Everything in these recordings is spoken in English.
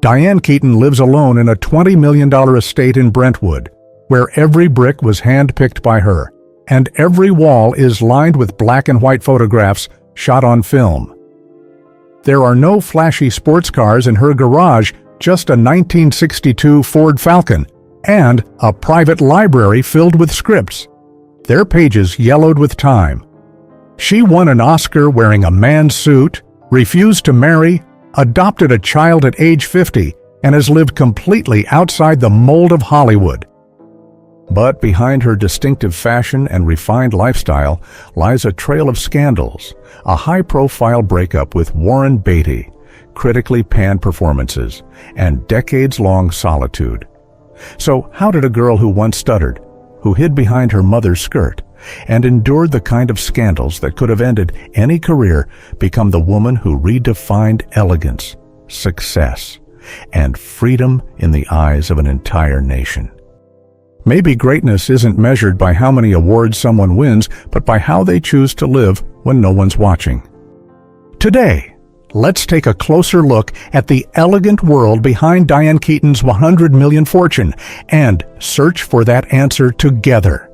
Diane Keaton lives alone in a $20 million estate in Brentwood, where every brick was hand-picked by her, and every wall is lined with black and white photographs shot on film. There are no flashy sports cars in her garage, just a 1962 Ford Falcon, and a private library filled with scripts, their pages yellowed with time. She won an Oscar wearing a man's suit, refused to marry, adopted a child at age 50, and has lived completely outside the mold of Hollywood. But behind her distinctive fashion and refined lifestyle lies a trail of scandals, a high-profile breakup with Warren Beatty, critically panned performances, and decades-long solitude. So how did a girl who once stuttered, who hid behind her mother's skirt, and endured the kind of scandals that could have ended any career, become the woman who redefined elegance, success, and freedom in the eyes of an entire nation? Maybe greatness isn't measured by how many awards someone wins, but by how they choose to live when no one's watching. Today, let's take a closer look at the elegant world behind Diane Keaton's $100 million fortune and search for that answer together.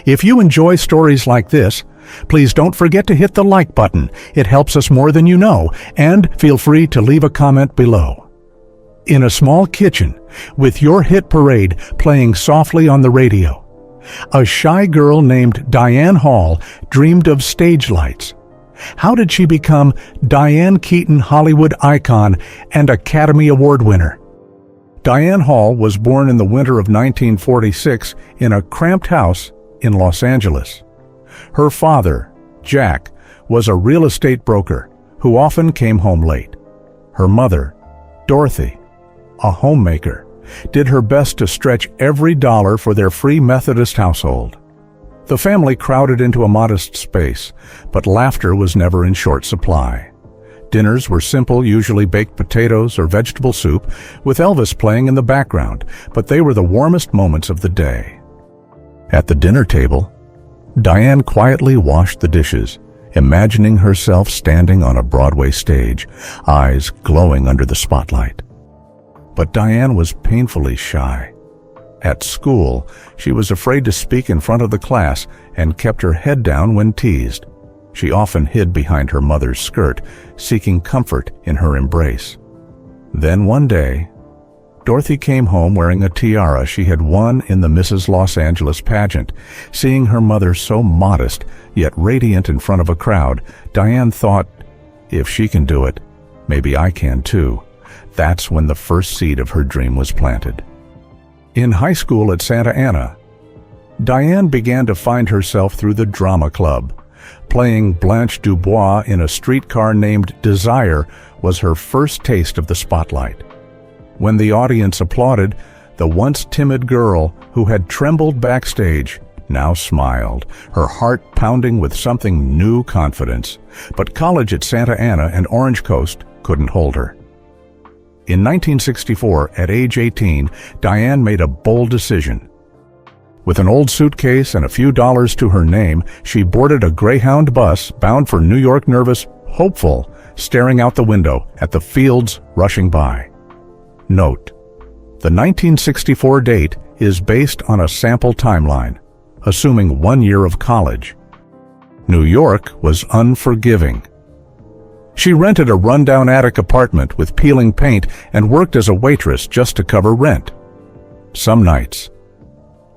If you enjoy stories like this, please don't forget to hit the like button. It helps us more than you know, and feel free to leave a comment below. In a small kitchen, with your hit parade playing softly on the radio, a shy girl named Diane Hall dreamed of stage lights. How did she become Diane Keaton Hollywood icon and Academy Award winner? Diane Hall was born in the winter of 1946 in a cramped house in Los Angeles. Her father, Jack, was a real estate broker who often came home late. Her mother, Dorothy, a homemaker, did her best to stretch every dollar for their Free Methodist household. The family crowded into a modest space, but laughter was never in short supply. Dinners were simple, usually baked potatoes or vegetable soup, with Elvis playing in the background, but they were the warmest moments of the day. At the dinner table, Diane quietly washed the dishes, imagining herself standing on a Broadway stage, eyes glowing under the spotlight. But Diane was painfully shy. At school, she was afraid to speak in front of the class and kept her head down when teased. She often hid behind her mother's skirt, seeking comfort in her embrace. Then one day, Dorothy came home wearing a tiara she had won in the Mrs. Los Angeles pageant. Seeing her mother so modest, yet radiant in front of a crowd, Diane thought, if she can do it, maybe I can too. That's when the first seed of her dream was planted. In high school at Santa Ana, Diane began to find herself through the drama club. Playing Blanche Dubois in a streetcar named Desire was her first taste of the spotlight. When the audience applauded, the once timid girl who had trembled backstage now smiled, her heart pounding with something new confidence. But college at Santa Ana and Orange Coast couldn't hold her. In 1964, at age 18, Diane made a bold decision. With an old suitcase and a few dollars to her name, she boarded a Greyhound bus bound for New York, nervous, hopeful, staring out the window at the fields rushing by. Note: the 1964 date is based on a sample timeline, assuming 1 year of college. New York was unforgiving. She rented a rundown attic apartment with peeling paint and worked as a waitress just to cover rent. Some nights,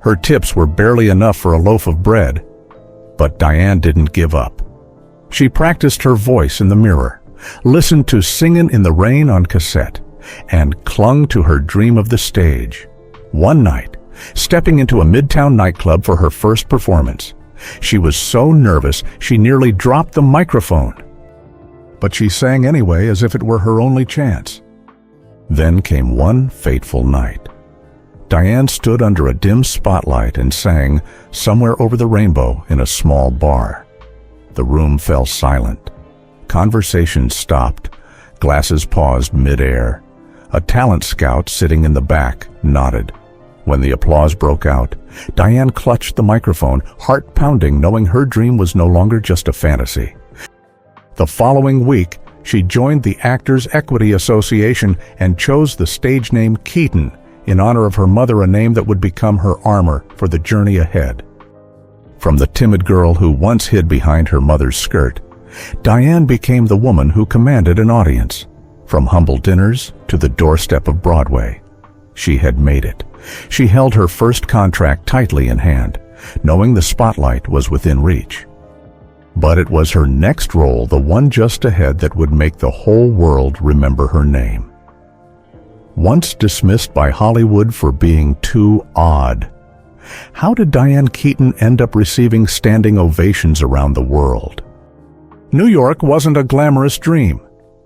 her tips were barely enough for a loaf of bread, but Diane didn't give up. She practiced her voice in the mirror, listened to Singin' in the Rain on cassette, and clung to her dream of the stage. One night, stepping into a Midtown nightclub for her first performance, she was so nervous she nearly dropped the microphone. But she sang anyway as if it were her only chance. Then came one fateful night. Diane stood under a dim spotlight and sang Somewhere Over the Rainbow in a small bar. The room fell silent. Conversation stopped. Glasses paused mid-air. A talent scout sitting in the back nodded. When the applause broke out, Diane clutched the microphone, heart pounding, knowing her dream was no longer just a fantasy. The following week, She joined the Actors Equity Association and chose the stage name Keaton in honor of her mother, a name that would become her armor for the journey ahead. From the timid girl who once hid behind her mother's skirt, Diane became the woman who commanded an audience. From humble dinners to the doorstep of Broadway, she had made it. She held her first contract tightly in hand, knowing the spotlight was within reach. But it was her next role, the one just ahead, that would make the whole world remember her name. Once dismissed by Hollywood for being too odd, how did Diane Keaton end up receiving standing ovations around the world? New York wasn't a glamorous dream.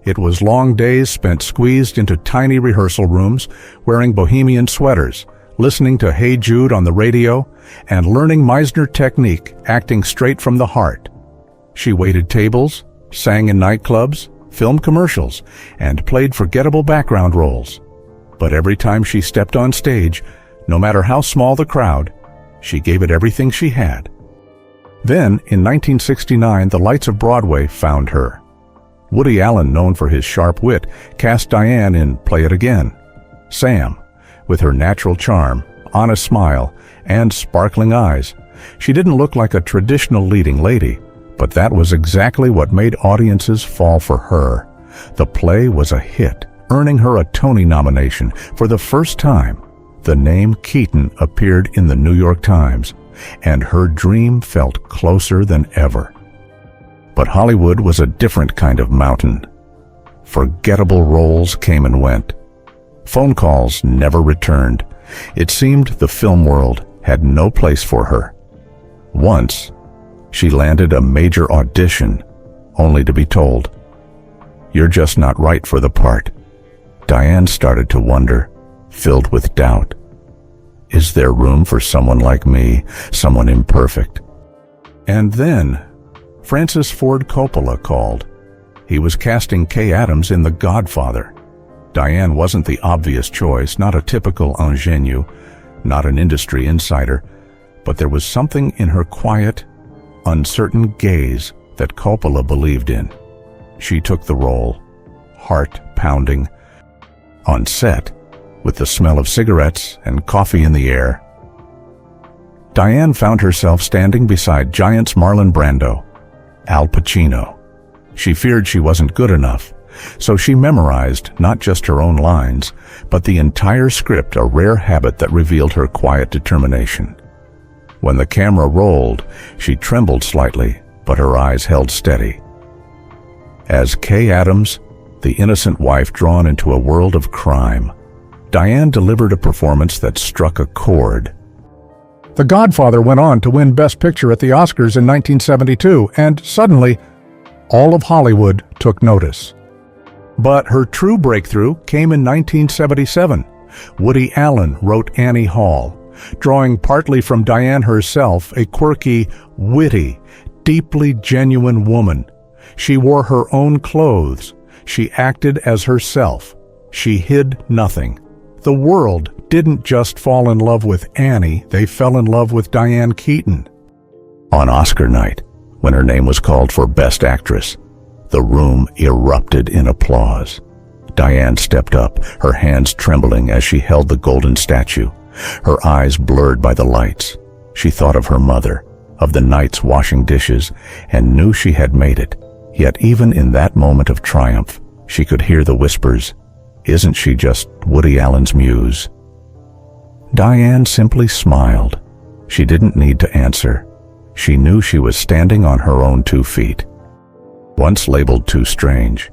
It was long days spent squeezed into tiny rehearsal rooms, wearing bohemian sweaters, listening to Hey Jude on the radio, and learning Meisner technique, acting straight from the heart. She waited tables, sang in nightclubs, filmed commercials, and played forgettable background roles. But every time she stepped on stage, no matter how small the crowd, she gave it everything she had. Then, in 1969, the lights of Broadway found her. Woody Allen, known for his sharp wit, cast Diane in Play It Again. Sam, with her natural charm, honest smile, and sparkling eyes, she didn't look like a traditional leading lady, but that was exactly what made audiences fall for her. The play was a hit, earning her a Tony nomination. For the first time, the name Keaton appeared in the New York Times, and her dream felt closer than ever. But Hollywood was a different kind of mountain. Forgettable roles came and went. Phone calls never returned. It seemed the film world had no place for her. Once, she landed a major audition, only to be told, "You're just not right for the part." Diane started to wonder, filled with doubt. Is there room for someone like me, someone imperfect? And then, Francis Ford Coppola called. He was casting Kay Adams in The Godfather. Diane wasn't the obvious choice, not a typical ingenue, not an industry insider, but there was something in her quiet, uncertain gaze that Coppola believed in. She took the role, heart pounding. On set, with the smell of cigarettes and coffee in the air, Diane found herself standing beside giants Marlon Brando, Al Pacino. She feared she wasn't good enough, so she memorized not just her own lines, but the entire script, a rare habit that revealed her quiet determination. When the camera rolled, she trembled slightly, but her eyes held steady. As Kay Adams, the innocent wife drawn into a world of crime, Diane delivered a performance that struck a chord. The Godfather went on to win Best Picture at the Oscars in 1972, and suddenly, all of Hollywood took notice. But her true breakthrough came in 1977. Woody Allen wrote Annie Hall, drawing partly from Diane herself, a quirky, witty, deeply genuine woman. She wore her own clothes. She acted as herself. She hid nothing. The world didn't just fall in love with Annie, they fell in love with Diane Keaton. On Oscar night, when her name was called for Best Actress, the room erupted in applause. Diane stepped up, her hands trembling as she held the golden statue, her eyes blurred by the lights. She thought of her mother, of the nights washing dishes, and knew she had made it. Yet even in that moment of triumph, she could hear the whispers, "Isn't she just Woody Allen's muse?" Diane simply smiled. She didn't need to answer. She knew she was standing on her own 2 feet. Once labeled too strange,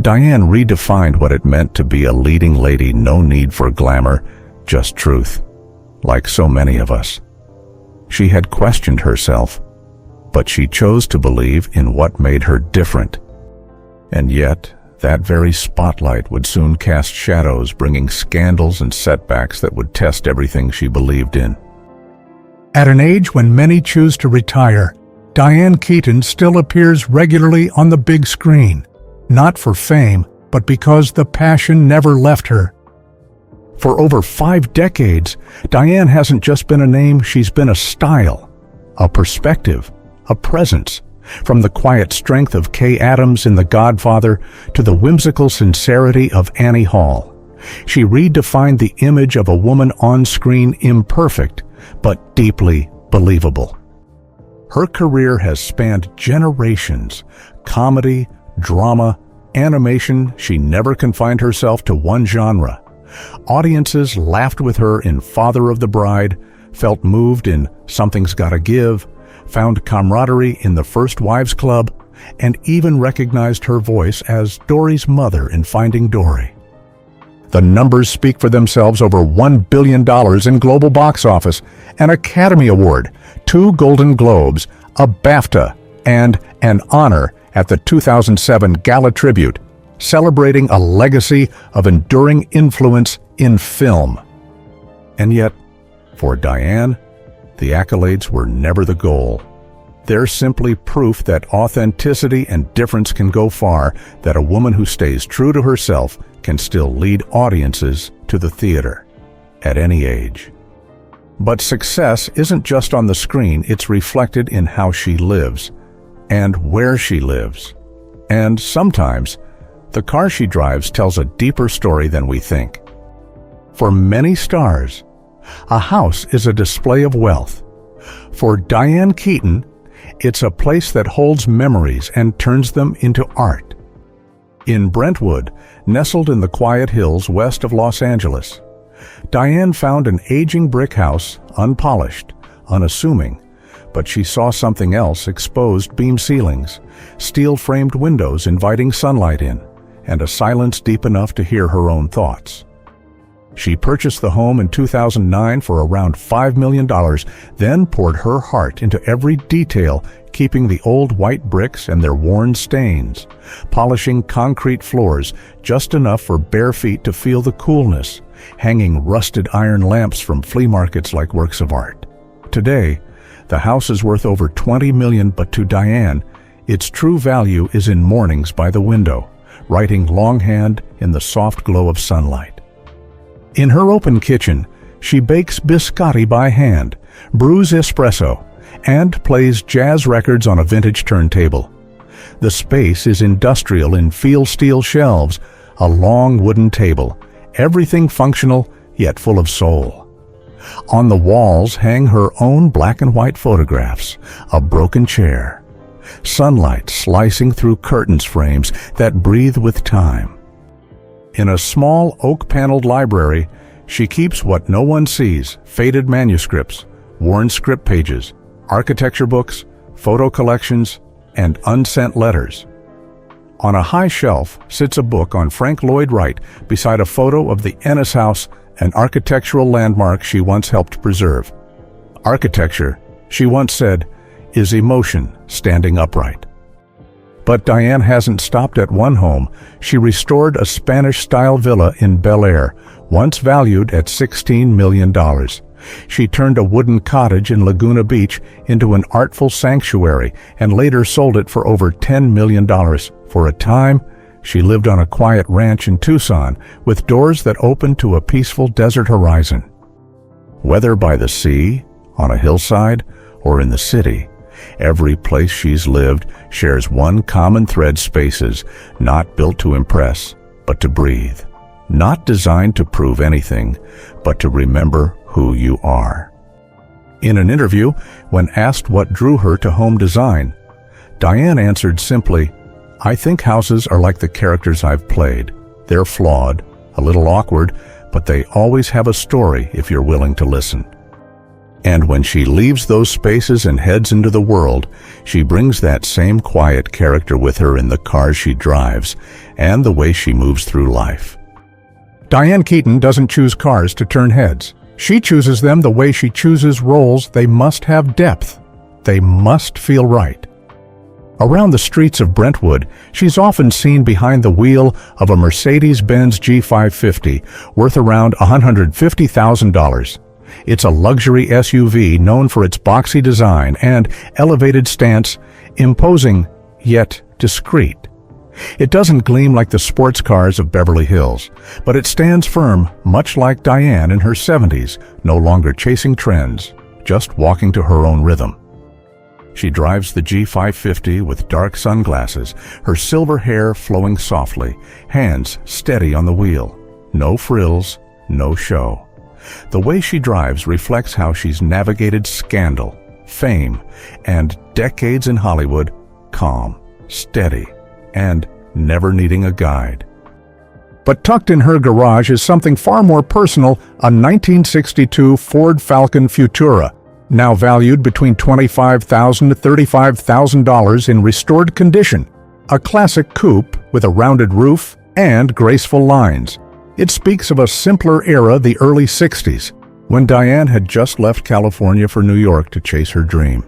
Diane redefined what it meant to be a leading lady. No need for glamour, just truth. Like so many of us, she had questioned herself, but she chose to believe in what made her different. And yet, that very spotlight would soon cast shadows, bringing scandals and setbacks that would test everything she believed in. At an age when many choose to retire, Diane Keaton still appears regularly on the big screen, not for fame, but because the passion never left her. For over 5 decades, Diane hasn't just been a name, she's been a style, a perspective, a presence. From the quiet strength of Kay Adams in The Godfather to the whimsical sincerity of Annie Hall, she redefined the image of a woman on screen imperfect, but deeply believable. Her career has spanned generations: comedy, drama, animation. She never confined herself to one genre. Audiences laughed with her in Father of the Bride, felt moved in Something's Gotta Give, found camaraderie in The First Wives Club, and even recognized her voice as Dory's mother in Finding Dory. The numbers speak for themselves: over $1 billion in global box office, an Academy Award, 2 Golden Globes, a BAFTA, and an honor at the 2007 Gala Tribute, celebrating a legacy of enduring influence in film. And yet, for Diane, the accolades were never the goal. They're simply proof that authenticity and difference can go far, that a woman who stays true to herself can still lead audiences to the theater at any age. But success isn't just on the screen, it's reflected in how she lives and where she lives. And sometimes, the car she drives tells a deeper story than we think. For many stars, a house is a display of wealth. For Diane Keaton, it's a place that holds memories and turns them into art. In Brentwood, nestled in the quiet hills west of Los Angeles, Diane found an aging brick house, unpolished, unassuming, but she saw something else: exposed beam ceilings, steel-framed windows inviting sunlight in, and a silence deep enough to hear her own thoughts. She purchased the home in 2009 for around $5 million, then poured her heart into every detail, keeping the old white bricks and their worn stains, polishing concrete floors just enough for bare feet to feel the coolness, hanging rusted iron lamps from flea markets like works of art. Today, the house is worth over $20 million, but to Diane, its true value is in mornings by the window, writing longhand in the soft glow of sunlight. In her open kitchen, she bakes biscotti by hand, brews espresso, and plays jazz records on a vintage turntable. The space is industrial in feel steel shelves, a long wooden table, everything functional yet full of soul. On the walls hang her own black and white photographs, a broken chair, sunlight slicing through curtains frames that breathe with time. In a small oak-paneled library, she keeps what no one sees: faded manuscripts, worn script pages, architecture books, photo collections, and unsent letters. On a high shelf sits a book on Frank Lloyd Wright beside a photo of the Ennis House, an architectural landmark she once helped preserve. Architecture, she once said, is emotion standing upright. But Diane hasn't stopped at one home. She restored a Spanish-style villa in Bel Air, once valued at $16 million. She turned a wooden cottage in Laguna Beach into an artful sanctuary and later sold it for over $10 million. For a time, she lived on a quiet ranch in Tucson with doors that opened to a peaceful desert horizon. Whether by the sea, on a hillside, or in the city, every place she's lived shares one common thread: spaces not built to impress, but to breathe. Not designed to prove anything, but to remember who you are. In an interview, when asked what drew her to home design, Diane answered simply, "I think houses are like the characters I've played. They're flawed, a little awkward, but they always have a story if you're willing to listen." And when she leaves those spaces and heads into the world, she brings that same quiet character with her in the car she drives and the way she moves through life. Diane Keaton doesn't choose cars to turn heads. She chooses them the way she chooses roles. They must have depth. They must feel right. Around the streets of Brentwood, she's often seen behind the wheel of a Mercedes-Benz G550 worth around $150,000. It's a luxury SUV known for its boxy design and elevated stance, imposing yet discreet. It doesn't gleam like the sports cars of Beverly Hills, but it stands firm, much like Diane in her 70s, no longer chasing trends, just walking to her own rhythm. She drives the G550 with dark sunglasses, her silver hair flowing softly, hands steady on the wheel. No frills, no show. The way she drives reflects how she's navigated scandal, fame, and decades in Hollywood, calm, steady, and never needing a guide. But tucked in her garage is something far more personal, a 1962 Ford Falcon Futura, now valued between $25,000 to $35,000 in restored condition. A classic coupe with a rounded roof and graceful lines. It speaks of a simpler era, the early 60s, when Diane had just left California for New York to chase her dream.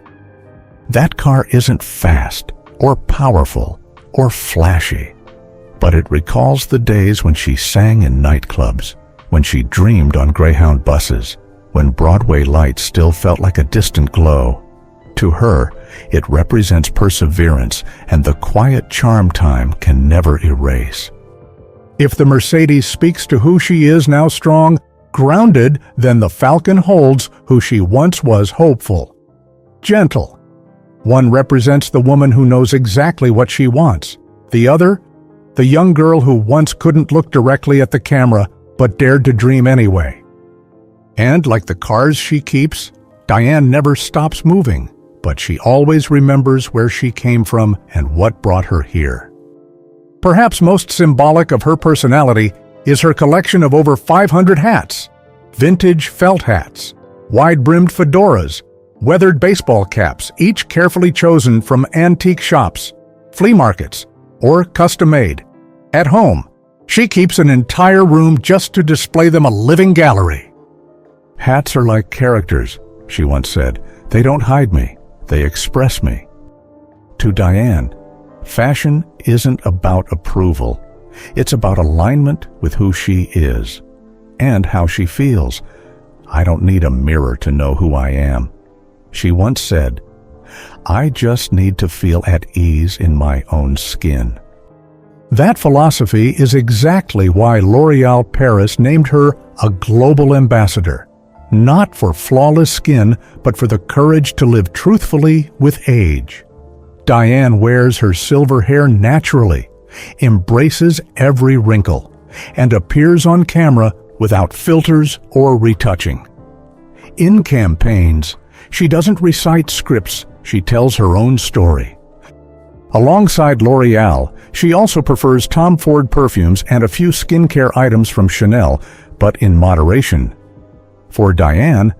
That car isn't fast, or powerful, or flashy, but it recalls the days when she sang in nightclubs, when she dreamed on Greyhound buses, when Broadway lights still felt like a distant glow. To her, it represents perseverance and the quiet charm time can never erase. If the Mercedes speaks to who she is now, strong, grounded, then the Falcon holds who she once was, hopeful, gentle. One represents the woman who knows exactly what she wants. The other, the young girl who once couldn't look directly at the camera but dared to dream anyway. And like the cars she keeps, Diane never stops moving, but she always remembers where she came from and what brought her here. Perhaps most symbolic of her personality is her collection of over 500 hats. Vintage felt hats, wide-brimmed fedoras, weathered baseball caps, each carefully chosen from antique shops, flea markets, or custom-made. At home, she keeps an entire room just to display them, a living gallery. "Hats are like characters," she once said. "They don't hide me, they express me." To Diane, fashion isn't about approval. It's about alignment with who she is and how she feels. "I don't need a mirror to know who I am." She once said, "I just need to feel at ease in my own skin." That philosophy is exactly why L'Oréal Paris named her a global ambassador, not for flawless skin, but for the courage to live truthfully with age. Diane wears her silver hair naturally, embraces every wrinkle, and appears on camera without filters or retouching. In campaigns, she doesn't recite scripts, she tells her own story. Alongside L'Oréal, she also prefers Tom Ford perfumes and a few skincare items from Chanel, but in moderation. For Diane,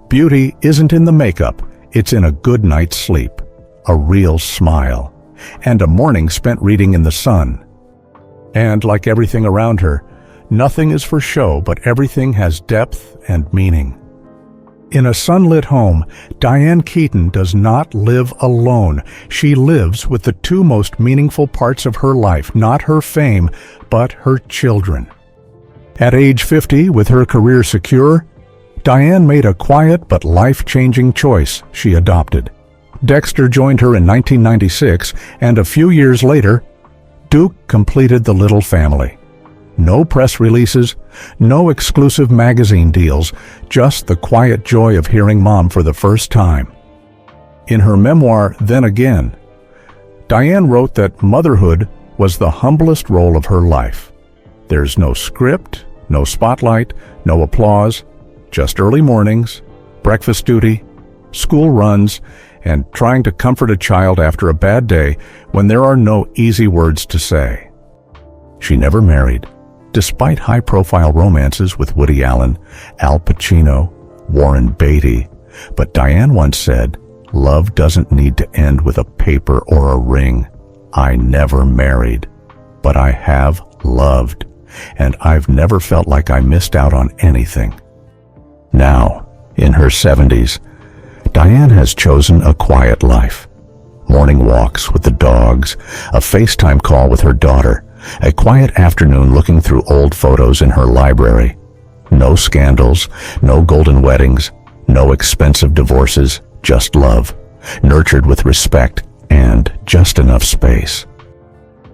beauty isn't in the makeup, it's in a good night's sleep, a real smile, and a morning spent reading in the sun. And like everything around her, nothing is for show, but everything has depth and meaning. In a sunlit home, Diane Keaton does not live alone. She lives with the two most meaningful parts of her life, not her fame, but her children. At age 50, with her career secure, Diane made a quiet but life-changing choice. She adopted. Dexter joined her in 1996, and a few years later, Duke completed the little family. No press releases, no exclusive magazine deals, just the quiet joy of hearing Mom for the first time. In her memoir, Then Again, Diane wrote that motherhood was the humblest role of her life. There's no script, no spotlight, no applause, just early mornings, breakfast duty, school runs, and trying to comfort a child after a bad day when there are no easy words to say. She never married, despite high-profile romances with Woody Allen, Al Pacino, Warren Beatty. But Diane once said, "Love doesn't need to end with a paper or a ring. I never married, but I have loved, and I've never felt like I missed out on anything." Now, in her 70s, Diane has chosen a quiet life. Morning walks with the dogs, a FaceTime call with her daughter, a quiet afternoon looking through old photos in her library. No scandals, no golden weddings, no expensive divorces, just love, nurtured with respect and just enough space.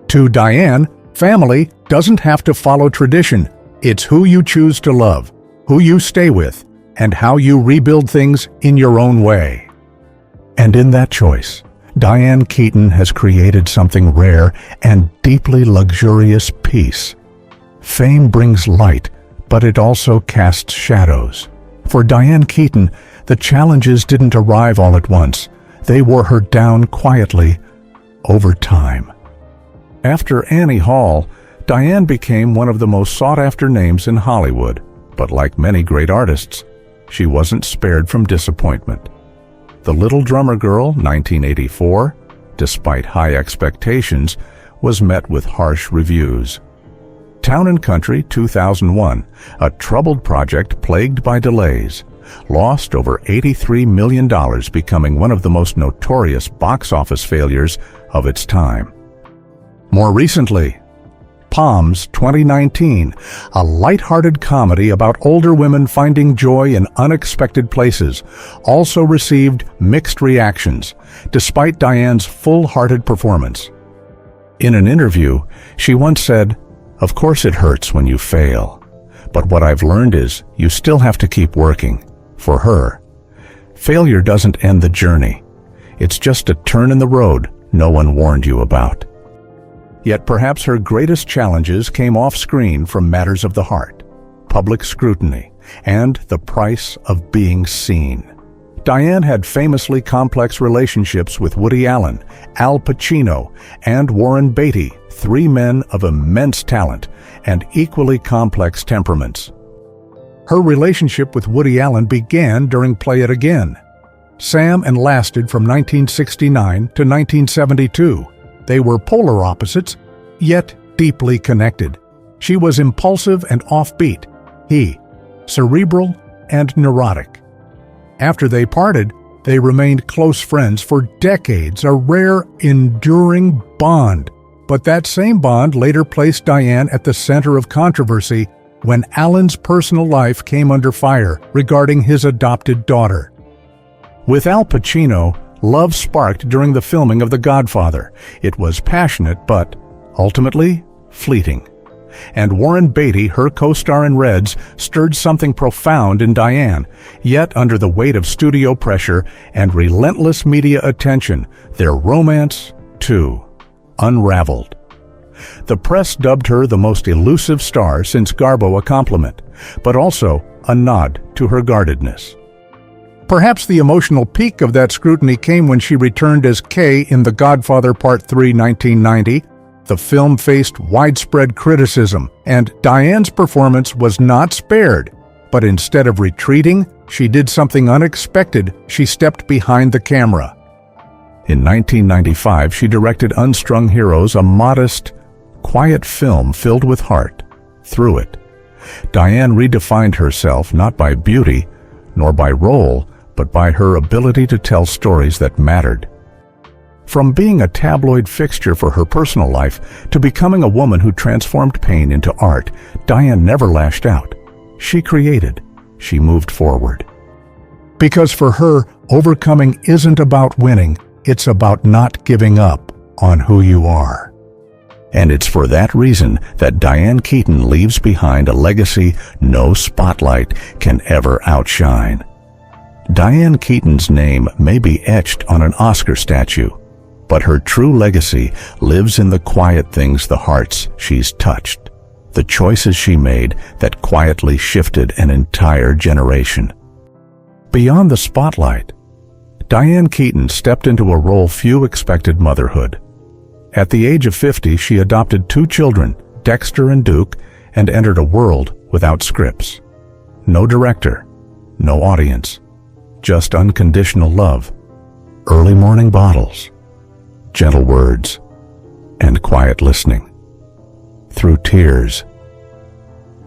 To Diane, family doesn't have to follow tradition. It's who you choose to love, who you stay with, and how you rebuild things in your own way. And in that choice, Diane Keaton has created something rare and deeply luxurious: peace. Fame brings light, but it also casts shadows. For Diane Keaton, the challenges didn't arrive all at once. They wore her down quietly over time. After Annie Hall, Diane became one of the most sought-after names in Hollywood. But like many great artists, she wasn't spared from disappointment. The Little Drummer Girl, 1984, despite high expectations, was met with harsh reviews. Town & Country, 2001, a troubled project plagued by delays, lost over $83 million, becoming one of the most notorious box office failures of its time. More recently, Palms 2019, a light-hearted comedy about older women finding joy in unexpected places, also received mixed reactions, despite Diane's full-hearted performance. In an interview, she once said, "Of course it hurts when you fail, but what I've learned is you still have to keep working." For her, failure doesn't end the journey. It's just a turn in the road no one warned you about. Yet perhaps her greatest challenges came off-screen from matters of the heart, public scrutiny, and the price of being seen. Diane had famously complex relationships with Woody Allen, Al Pacino, and Warren Beatty, three men of immense talent and equally complex temperaments. Her relationship with Woody Allen began during Play It Again. Sam and lasted from 1969 to 1972. They were polar opposites, yet deeply connected. She was impulsive and offbeat. He, cerebral and neurotic. After they parted, they remained close friends for decades, a rare, enduring bond. But that same bond later placed Diane at the center of controversy when Allen's personal life came under fire regarding his adopted daughter. With Al Pacino, love sparked during the filming of The Godfather. It was passionate, but ultimately fleeting. And Warren Beatty, her co-star in Reds, stirred something profound in Diane. Yet under the weight of studio pressure and relentless media attention, their romance, too, unraveled. The press dubbed her the most elusive star since Garbo, a compliment, but also a nod to her guardedness. Perhaps the emotional peak of that scrutiny came when she returned as Kay in The Godfather Part 3, 1990. The film faced widespread criticism, and Diane's performance was not spared. But instead of retreating, she did something unexpected. She stepped behind the camera. In 1995, she directed Unstrung Heroes, a modest, quiet film filled with heart. Through it, Diane redefined herself not by beauty, nor by role, but by her ability to tell stories that mattered. From being a tabloid fixture for her personal life to becoming a woman who transformed pain into art, Diane never lashed out. She created. She moved forward. Because for her, overcoming isn't about winning, it's about not giving up on who you are. And it's for that reason that Diane Keaton leaves behind a legacy no spotlight can ever outshine. Diane Keaton's name may be etched on an Oscar statue, but her true legacy lives in the quiet things, the hearts she's touched, the choices she made that quietly shifted an entire generation. Beyond the spotlight, Diane Keaton stepped into a role few expected: motherhood. At the age of 50, she adopted 2 children, Dexter and Duke, and entered a world without scripts. No director, no audience, just unconditional love, early morning bottles, gentle words, and quiet listening. Through tears.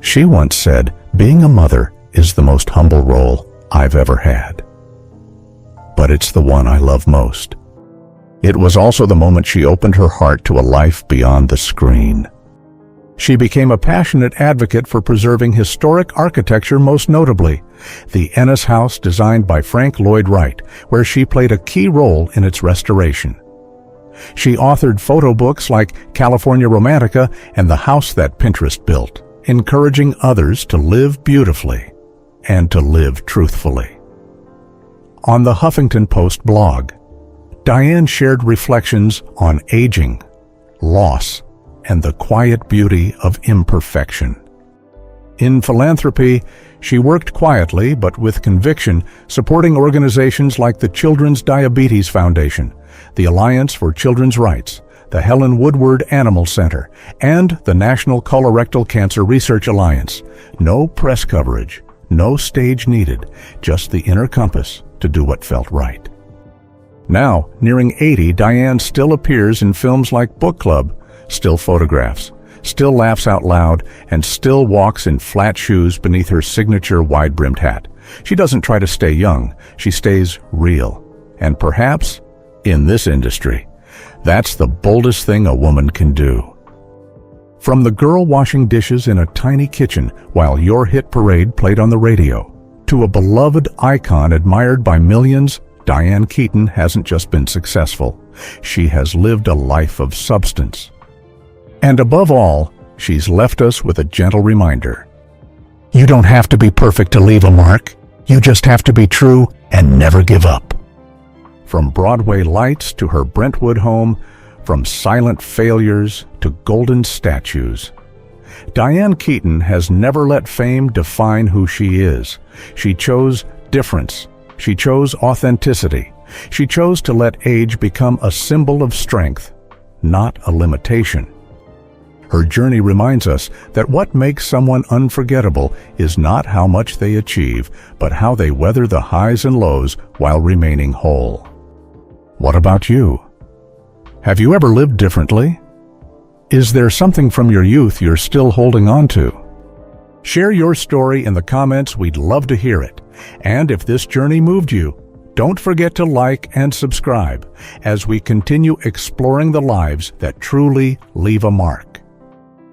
She once said, "Being a mother is the most humble role I've ever had. But it's the one I love most." It was also the moment she opened her heart to a life beyond the screen. She became a passionate advocate for preserving historic architecture, most notably the Ennis House, designed by Frank Lloyd Wright, where she played a key role in its restoration. She authored photo books like California Romantica and The House That Pinterest Built, encouraging others to live beautifully and to live truthfully. On the Huffington Post blog, Diane shared reflections on aging, loss, and the quiet beauty of imperfection. In philanthropy, she worked quietly but with conviction, supporting organizations like the Children's Diabetes Foundation, the Alliance for Children's Rights, the Helen Woodward Animal Center, and the National Colorectal Cancer Research Alliance. No press coverage, no stage needed, just the inner compass to do what felt right. Now, nearing 80, Diane still appears in films like Book Club, still photographs, still laughs out loud, and still walks in flat shoes beneath her signature wide-brimmed hat. She doesn't try to stay young, she stays real. And perhaps, in this industry, that's the boldest thing a woman can do. From the girl washing dishes in a tiny kitchen while your hit parade played on the radio, to a beloved icon admired by millions, Diane Keaton hasn't just been successful. She has lived a life of substance. And above all, she's left us with a gentle reminder. You don't have to be perfect to leave a mark. You just have to be true and never give up. From Broadway lights to her Brentwood home, from silent failures to golden statues, Diane Keaton has never let fame define who she is. She chose difference. She chose authenticity. She chose to let age become a symbol of strength, not a limitation. Her journey reminds us that what makes someone unforgettable is not how much they achieve, but how they weather the highs and lows while remaining whole. What about you? Have you ever lived differently? Is there something from your youth you're still holding on to? Share your story in the comments. We'd love to hear it. And if this journey moved you, don't forget to like and subscribe as we continue exploring the lives that truly leave a mark.